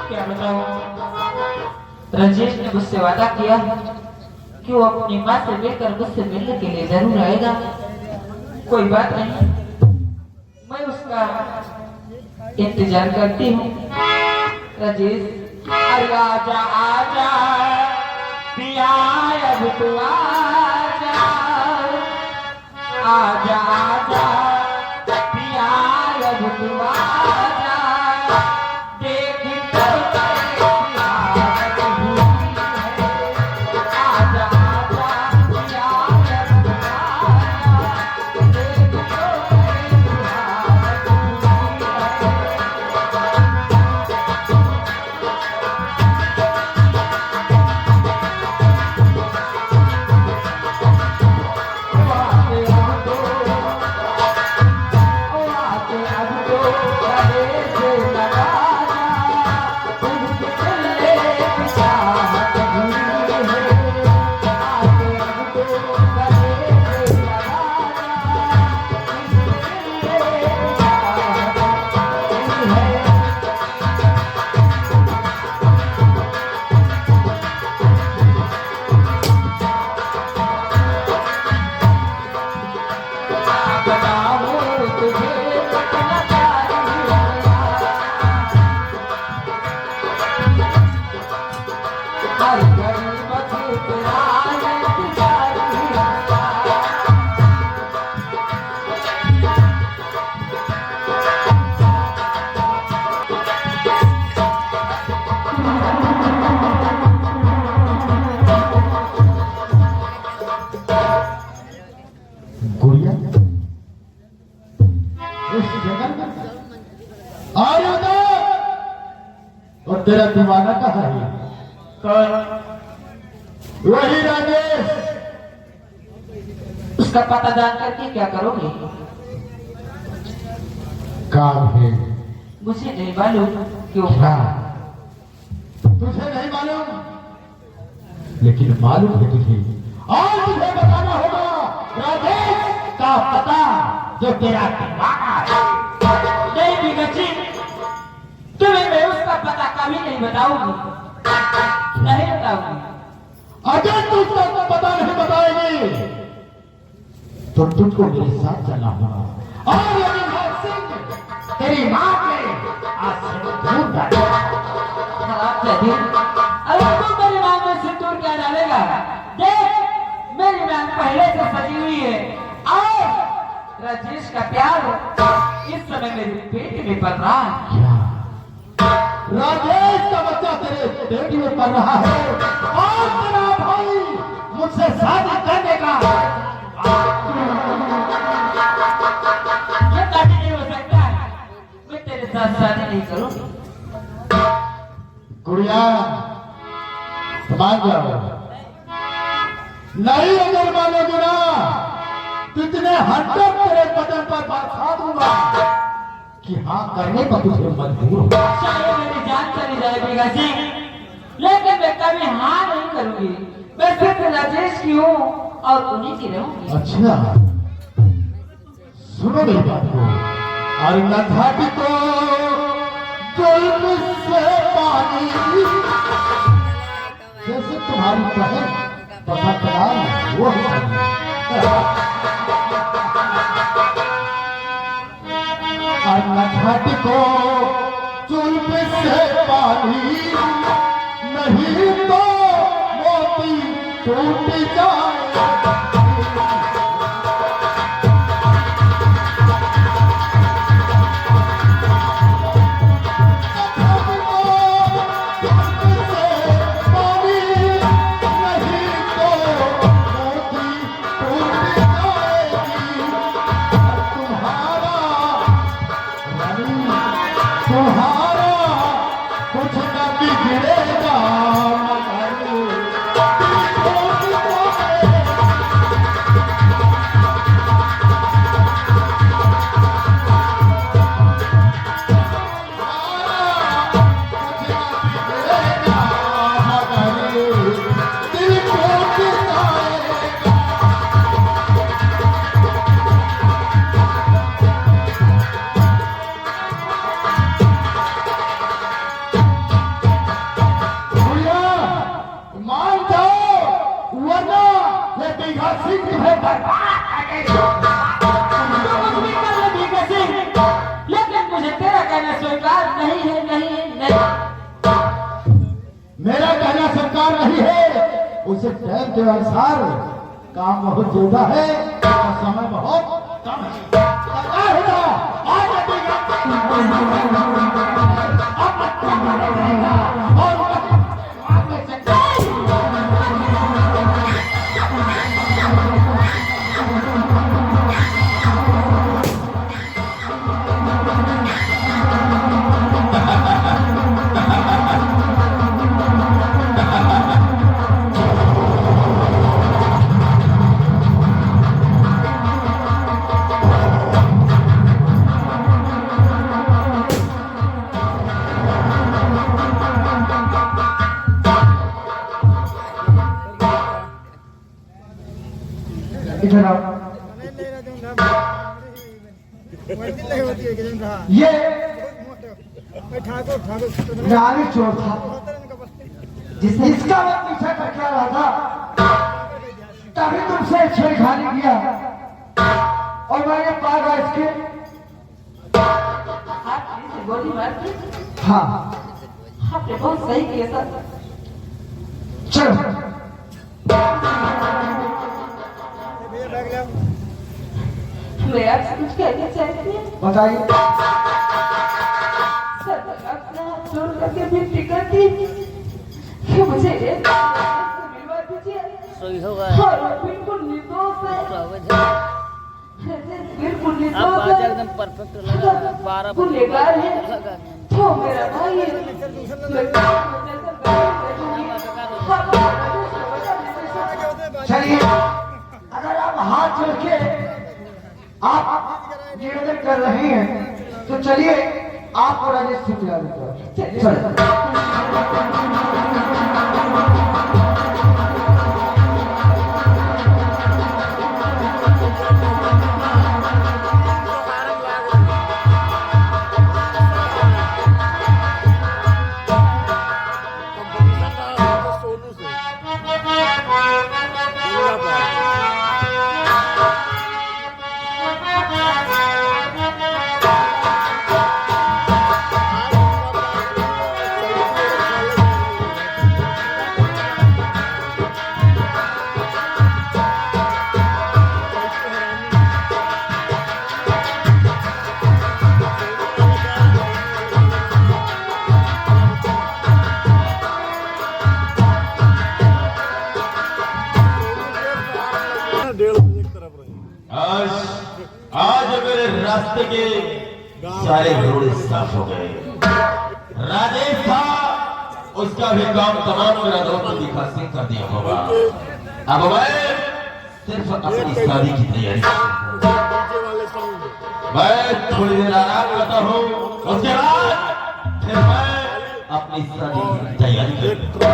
क्या बताऊं, राजेश ने मुझसे वादा किया कि वो अपनी माँ से मिलकर मुझसे मिलने के लिए जरूर आएगा। कोई बात नहीं, मैं उसका इंतजार करती हूँ। राजेश, अरे आजा आजा पिया, अब तू आजा, आजा आजा पिया, अब तू आजा, देख तो आजा आजा पिया, अब तू आजा, देख गुड़िया इस जगह में आया था और तेरा दीवाना कहाँ है? कौन? वही राजेश। उसका पता जान करके क्या करोगे? काम है। मुझे नहीं मालूम क्यों। क्या तुझे नहीं मालूम? लेकिन मालूम है तुझे। और तुझे बताना होगा राजेश का पता जो तेरा दीवाना है। नहीं बिगची, तुम्हें मैं उसका पता कभी नहीं बताऊंगी, नहीं बताऊंगी। अगर तू उसका पता नहीं बताएगी तो तुझको मेरे साथ चलना होगा। और यदि मैं सिंह तेरी माँ के आज से दूर डालेगा। अरे तू मेरी मांग में सिंदूर क्या डालेगा? देख, मेरी मांग पहले से सजी हुई है और राजेश का प्यार इस समय मेरे पेट में पल रहा है। राजेश का बच्चा तेरे पेट में पल रहा है और तेरा भाई मुझसे शादी करने का ये शादी नहीं हो सकता है, मैं तेरे साथ शादी नहीं करूंगी। गुड़िया मान जाओ। नहीं अगर मानोगे ना कितने हद तक तेरे बदन पर बरसा दूंगा कि हाँ करने पर तुझे मजबूर हो। चाहे मेरी जान चली जाए बिगासी, लेकिन मैं कभी हाँ नहीं करूंगी। मैं सिर्फ राजेश की हूँ और उन्हीं की रहूंगी। अच्छा सुनो मेरी बात को। और न घाटी को जुल्म से पानी जैसे तुम्हारी बहन तथा कलाम वो घाटी को जुल्म से पानी नहीं तो मोती टूट जाए। वैसे टाइम के अनुसार काम बहुत ज्यादा है और समय बहुत कम है। क्या होगा? आज इधर आओ। ये नारी चोर था जिसने इसका वक्त पीछा करके आ रहा था, तभी तुमसे छेड़खानी किया और मैंने पागा इसके। आपने गोली मार दी? हाँ आपने बहुत सही किया सर। चलो मैं आपसे कुछ कहना चाहती हूँ। बताइए। सर अपना हाथ जोड़ करके विनती करती कि मुझे एक मिलवा दीजिए। सही होगा। और वो बिल्कुल निर्दोष है, बिल्कुल अब निर्दोष आज है, एकदम परफेक्ट लगा 12 गुनहगार है, तो मेरा भाई है। चलिए, अगर आप हाथ जोड़ के आप निवेदन कर रहे हैं तो चलिए आपको राजेश से पिला देता हूं। चलिए। आज आज मेरे रास्ते के सारे रोड साफ हो गए। राजेश था, उसका भी काम तमाम मेरा दोस्त दिखा सिंह कर दिया होगा। अब मैं सिर्फ अपनी शादी की तैयारी मैं थोड़ी देर आराम करता हूँ, उसके बाद फिर मैं अपनी शादी की तैयारी करूँगा।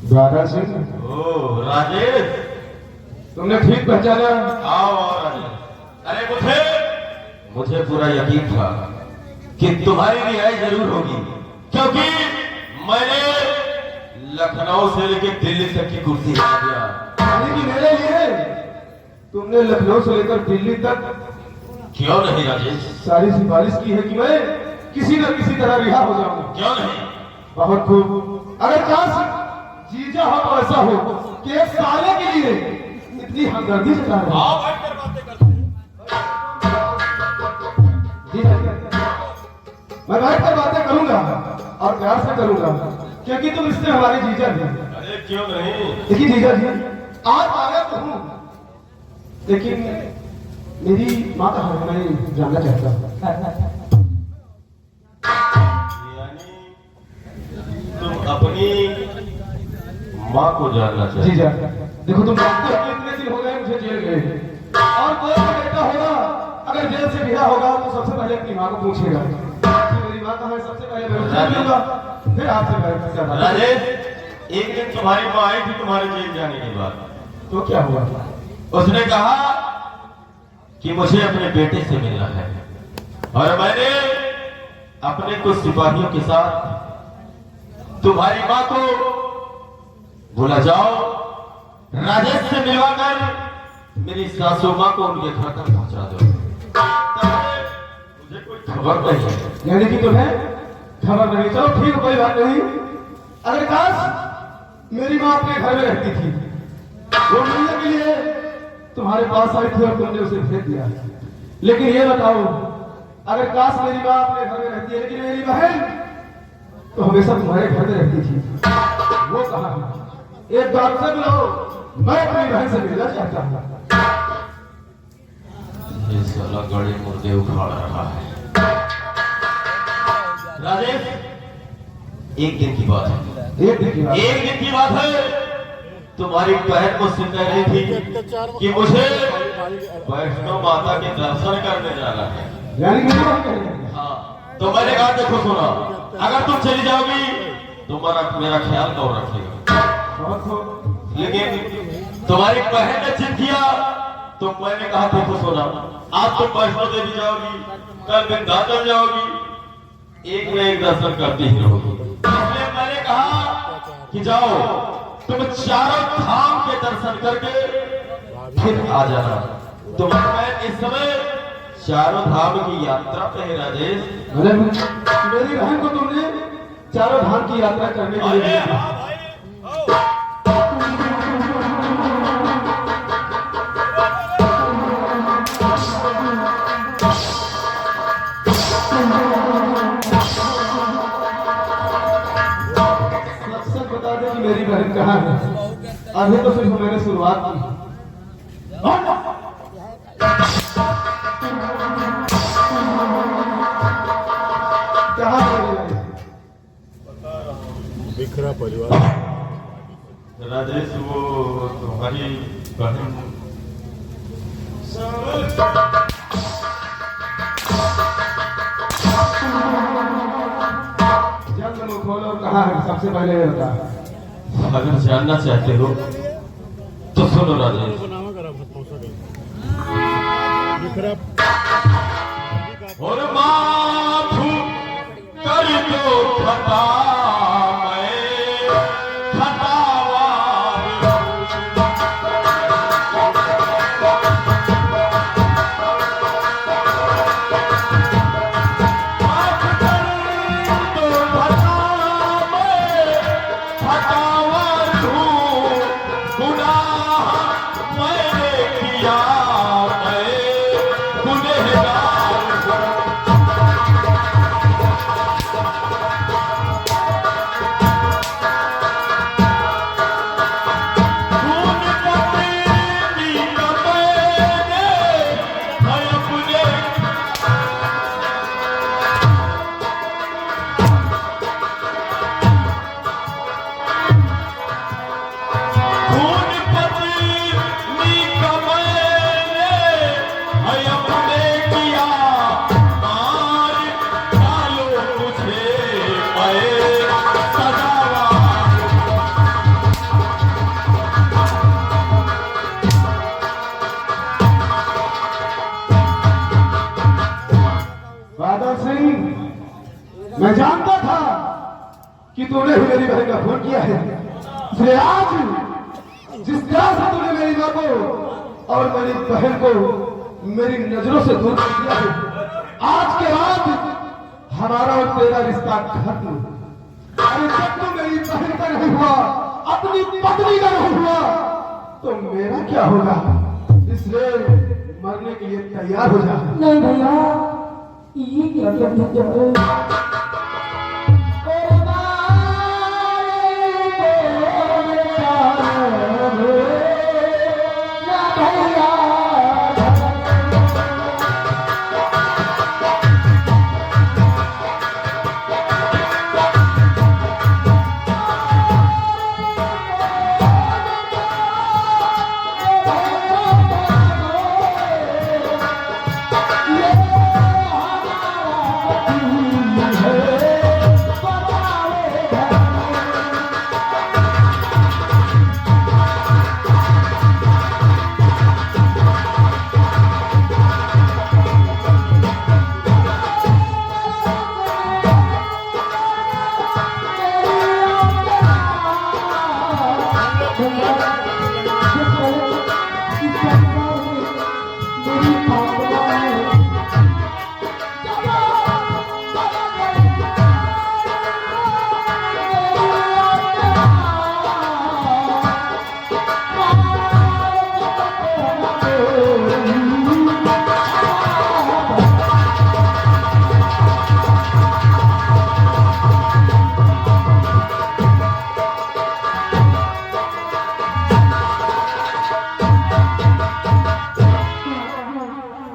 दादा सिंह, ओ राजेश, तुमने ठीक पहचाना। आओ राजेश। अरे मुझे पूरा यकीन था कि तुम्हारी रिहाई जरूर होगी, क्योंकि मैंने लखनऊ से लेकर दिल्ली तक की कुर्सी खा दिया। यानी कि मेरे लिए तुमने लखनऊ से लेकर दिल्ली तक क्यों नहीं राजेश? सारी सिफारिश की है कि मैं किसी न किसी तरह रिहा हो जाऊंगा। क्यों नहीं? बहुत खूब। अगर काश जीजा हो तो ऐसा हो कि एक साले के लिए इतनी हमदर्दी जता रहे। आओ बैठकर बातें करते हैं। मैं बैठकर बातें करूंगा और प्यार से करूंगा, क्योंकि तुम इससे हमारे जीजा भी। अरे क्यों नहीं? देखिए जीजा जी, आज आया तो हूँ, लेकिन मेरी माँ का हाल मैं जानना चाहता हूँ। यानी तुम अपनी माँ को जानना चाहते? जीजा देखो, तुम जानते हो कि इतने दिन हो गए मुझे जेल गए, और कोई भी बेटा होगा अगर जेल से रिहा होगा तो सबसे पहले अपनी माँ को पूछेगा कि मेरी माँ कहाँ है। सबसे पहले मैं उससे मिलूंगा, फिर आपसे मैं राजेश, एक दिन तुम्हारी माँ आई थी तुम्हारे जेल जाने के बाद। तो क्या हुआ? उसने कहा कि मुझे अपने बेटे से मिलना है, और मैंने अपने कुछ सिपाहियों के साथ तुम्हारी माँ को बोला, जाओ राजेश से मिलवाकर मेरी सासू माँ को उनके घर तक पहुंचा दो। मुझे कोई खबर नहीं है। यानी कि तुम्हें खबर नहीं? चलो ठीक, कोई बात नहीं। अगर काश मेरी माँ अपने घर में रहती थी, वो मिलने के लिए तुम्हारे पास आई थी और तुमने उसे भेज दिया, लेकिन ये बताओ, अगर काश मेरी माँ अपने घर में रहती है लेकिन मेरी बहन तो हमेशा तुम्हारे घर में रहती थी, वो कहाँ है? एक बात से बुलाओ, मैं अपनी बहन से मिलना चाहता हूँ। ये साला गड़े मुर्दे उखाड़ रहा है। राजेश, एक दिन की बात है, एक दिन की बात। एक दिन की बात है, तुम्हारी बहन मुझसे कह रही थी कि मुझे वैष्णो माता के दर्शन करने जाना है। यानी कि मेरी बहन कह रही है। हाँ, तो मैंने कहा देखो सुना, अगर तुम चली जाओगी तो मेरा ख्याल कौन रखेगा? बहुत हो। लेकिन तुम्हारी बहन ने जिद किया तो मैंने कहा देखो सोना, आज तुम वैष्णो देवी जाओगी, कल विंध्याचल जाओगी, एक न एक दर्शन करती ही रहोगी। इसलिए मैंने कहा कि जाओ तुम चारों धाम के दर्शन करके फिर आ जाना। तुम्हारी बहन इस समय चारों धाम की यात्रा पे है राजेश। मतलब मेरी बहन को तुमने चारों धाम की यात्रा करने के लिए अरे भेजा। हाँ भाई, सच बता दे कि मेरी बहन कहाँ है? अभी तो सिर्फ मैंने शुरुआत की। कहाँ है मेरी बहन? बिखरा परिवार। राजेश, वो तुम्हारी बहन जल्द मुंह खोलो, कहाँ है? सबसे पहले ये बता। अगर जानना चाहते हो तो सुनो राजेश। बिखरा और माफू कर दो खता, मैं खतावार माफ कर दो खता, मैं खतावार हूँ। गुनाह मैंने किया, मैं गुनहगार हूँ। बादल सिंह, मैं जानता था कि तूने ही मेरी बहन का खून किया है, इसलिए आज जिस तरह से तूने मेरी माँ को और मेरी बहन को मेरी नजरों से दूर कर दिया है, आज के बाद हमारा और तेरा रिश्ता खत्म। अरे जब तू मेरी बहन का नहीं हुआ, अपनी पत्नी का नहीं हुआ, तो मेरा क्या होगा? इसलिए मरने के लिए तैयार हो जा। नहीं भैया, ये क्या करने जा रहे हो? ओ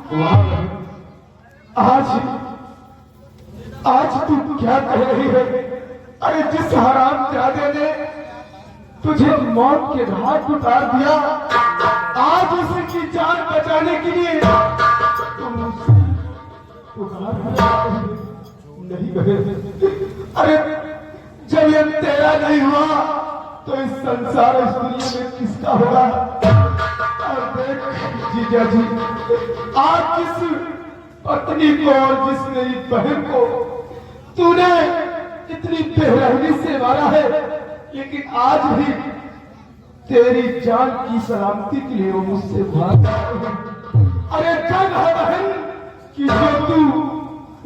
आज आज तू क्या कह रही है? अरे जिस हरामजादे ने तुझे मौत के घाट उतार दिया, आज उसकी जान बचाने के लिए तुम उसे पुकार नहीं कहे। अरे जब ये तेरा नहीं हुआ तो इस संसार इस दुनिया में किसका होगा? और देख जीजा जी, आज जिस पत्नी को और जिस मेरी बहन को तूने इतनी बेरहमी से मारा है, लेकिन आज भी तेरी जान की सलामती के लिए वो मुझसे भाग रहे हैं। अरे जग है बहन कि जो तू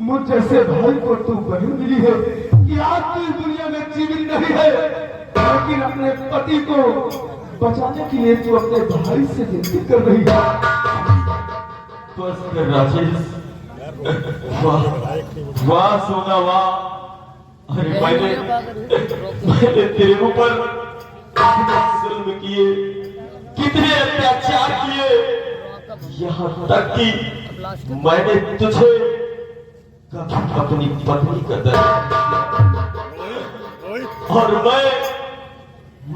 मुझ जैसे भाई को तू बहन मिली है कि आज तू इस दुनिया में जीवित नहीं है, लेकिन अपने पति को बचाने के लिए तू अपने भाई से विनती कर रही है। बस कर राजेश, वाह वाह सोना वाह। अरे मैंने तेरे ऊपर कितने जुल्म किए, कितने अत्याचार किए, यहाँ तक कि मैंने तुझे कभी अपनी पत्नी का दर्द, और मैं